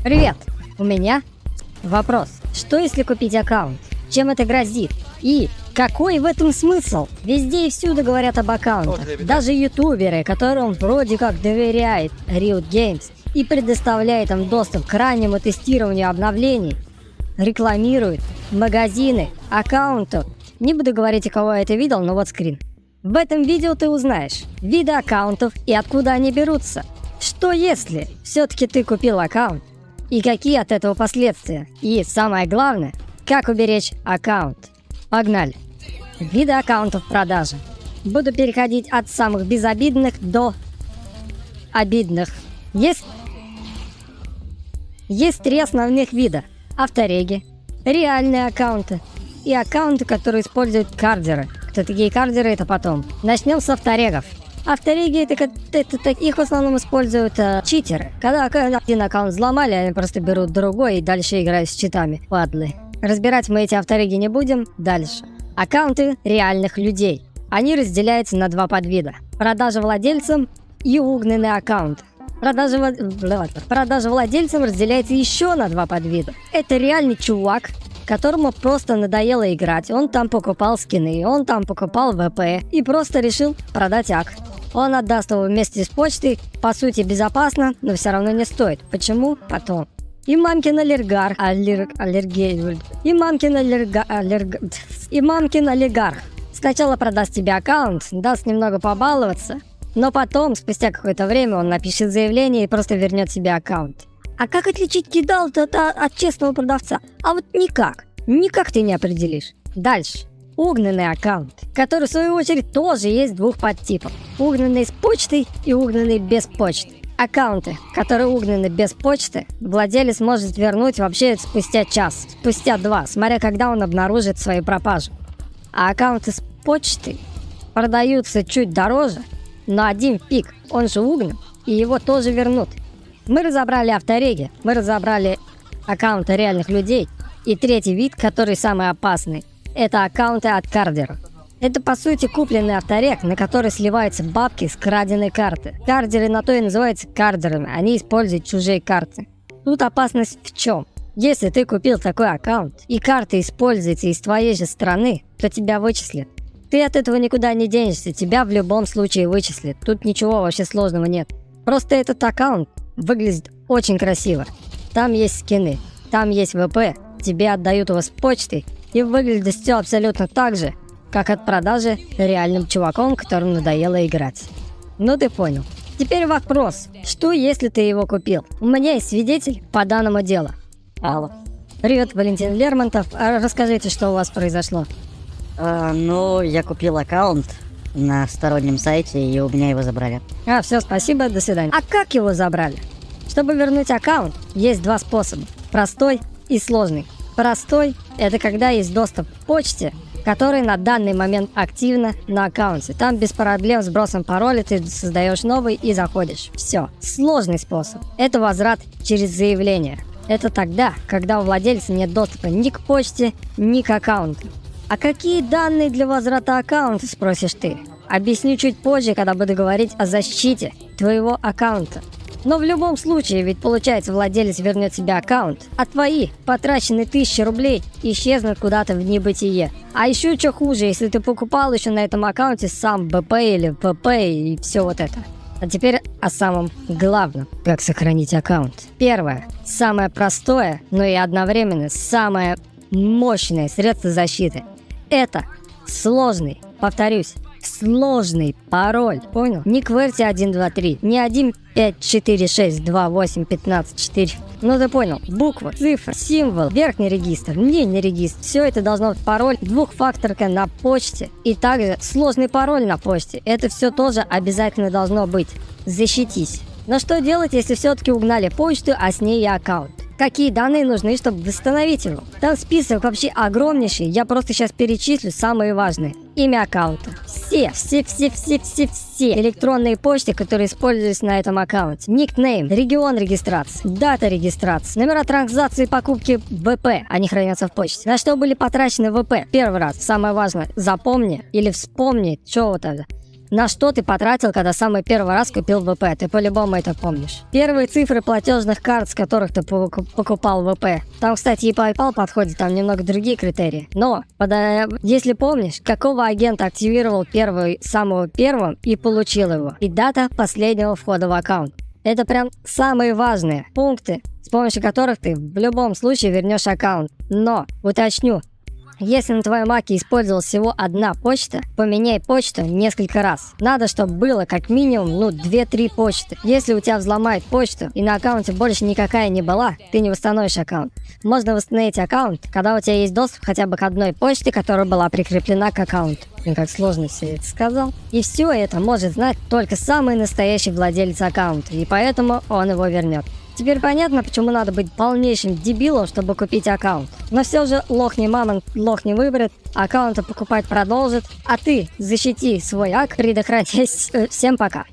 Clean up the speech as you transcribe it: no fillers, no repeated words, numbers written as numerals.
Привет! У меня вопрос. Что если купить аккаунт? Чем это грозит? И какой в этом смысл? Везде и всюду говорят об аккаунтах. Даже ютуберы, которым вроде как доверяет Riot Games и предоставляет им доступ к раннему тестированию обновлений, рекламируют магазины аккаунтов. Не буду говорить, у кого я это видел, но вот скрин. В этом видео ты узнаешь виды аккаунтов и откуда они берутся. Что если все-таки ты купил аккаунт? И какие от этого последствия? И самое главное, как уберечь аккаунт? Погнали! Виды аккаунтов в продаже. Буду переходить от самых безобидных до обидных. Есть три основных вида. Автореги, реальные аккаунты и аккаунты, которые используют кардеры. Кто такие кардеры, это потом. Начнем с авторегов. Автореги это их в основном используют читеры. Когда один аккаунт взломали, они просто берут другой и дальше играют с читами. Падлы. Разбирать мы эти автореги не будем. Дальше. Аккаунты реальных людей. Они разделяются на два подвида. Продажа владельцам и угнанный аккаунт. Продажа владельцам разделяется еще на два подвида. Это реальный чувак, которому просто надоело играть. Он там покупал скины, он там покупал ВП и просто решил продать ак. Он отдаст его вместе с почтой, по сути безопасно, но все равно не стоит. Почему? Потом. И мамкин олигарх. И мамкин олигарх. Сначала продаст тебе аккаунт, даст немного побаловаться, но потом, спустя какое-то время, он напишет заявление и просто вернет себе аккаунт. А как отличить кидал-то от честного продавца? А вот никак. Никак ты не определишь. Дальше. Угнанный аккаунт, который в свою очередь тоже есть двух подтипов. Угнанный с почтой и угнанный без почты. Аккаунты, которые угнаны без почты, владелец может вернуть вообще спустя час, спустя два, смотря когда он обнаружит свою пропажу. А аккаунты с почтой продаются чуть дороже, но один пик, он же угнан, и его тоже вернут. Мы разобрали автореги, мы разобрали аккаунты реальных людей. И третий вид, который самый опасный, это аккаунты от кардеров. Это по сути купленный авторег, на который сливаются бабки с краденой карты. Кардеры на то и называются кардерами, они используют чужие карты. Тут опасность в чем? Если ты купил такой аккаунт, и карта используется из твоей же страны, то тебя вычислят. Ты от этого никуда не денешься, тебя в любом случае вычислят. Тут ничего вообще сложного нет. Просто этот аккаунт выглядит очень красиво. Там есть скины, там есть ВП, тебе отдают его с почтой, и выглядит все абсолютно так же, как от продажи реальным чуваком, которому надоело играть. Ну ты понял. Теперь вопрос, что если ты его купил? У меня есть свидетель по данному делу. Алло. Привет, Валентин Лермонтов. Расскажите, что у вас произошло. Я купил аккаунт на стороннем сайте, и у меня его забрали. Все, спасибо, до свидания. А как его забрали? Чтобы вернуть аккаунт, есть два способа. Простой и сложный. Простой – это когда есть доступ к почте, который на данный момент активно на аккаунте. Там без проблем с сбросом пароля ты создаешь новый и заходишь. Все. Сложный способ – это возврат через заявление. Это тогда, когда у владельца нет доступа ни к почте, ни к аккаунту. А какие данные для возврата аккаунта, спросишь ты? Объясню чуть позже, когда буду говорить о защите твоего аккаунта. Но в любом случае, ведь получается, владелец вернет себе аккаунт, а твои потраченные 1000 рублей исчезнут куда-то в небытие. А еще что хуже, если ты покупал еще на этом аккаунте сам БП или ВП и все вот это. А теперь о самом главном. Как сохранить аккаунт. Первое, самое простое, но и одновременно самое мощное средство защиты. Это сложный, повторюсь, сложный пароль. Понял? Не QWERTY123, не 154628154. Ну ты понял. Буква, цифра, символ, верхний регистр, нижний регистр. Все это должно быть пароль, двухфакторка на почте. И также сложный пароль на почте. Это все тоже обязательно должно быть. Защитись. Но что делать, если все-таки угнали почту, а с ней и аккаунт? Какие данные нужны, чтобы восстановить его? Там список вообще огромнейший, я просто сейчас перечислю самые важные. Имя аккаунта. Все электронные почты, которые используются на этом аккаунте. Никнейм, регион регистрации, дата регистрации, номера транзакции покупки ВП, они хранятся в почте. На что были потрачены ВП? Первый раз, самое важное, запомни или вспомни, что вот это. на что ты потратил, когда самый первый раз купил ВП. Ты по-любому это помнишь. Первые цифры платежных карт, с которых ты покупал ВП. Там, кстати, и PayPal подходит, там немного другие критерии. Но, если помнишь, какого агента активировал самого первым и получил его. И дата последнего входа в аккаунт. Это прям самые важные пункты, с помощью которых ты в любом случае вернешь аккаунт. Но, уточню, если на твоем маке использовалась всего одна почта, поменяй почту несколько раз. Надо, чтобы было как минимум, 2-3 почты. Если у тебя взломают почту и на аккаунте больше никакая не была, ты не восстановишь аккаунт. Можно восстановить аккаунт, когда у тебя есть доступ хотя бы к одной почте, которая была прикреплена к аккаунту. Как сложно все это сказал. И все это может знать только самый настоящий владелец аккаунта, и поэтому он его вернет. Теперь понятно, почему надо быть полнейшим дебилом, чтобы купить аккаунт. Но все же лох не мамонт, лох не выберет, аккаунты покупать продолжит, а ты защити свой ак, предохраняясь. Всем пока.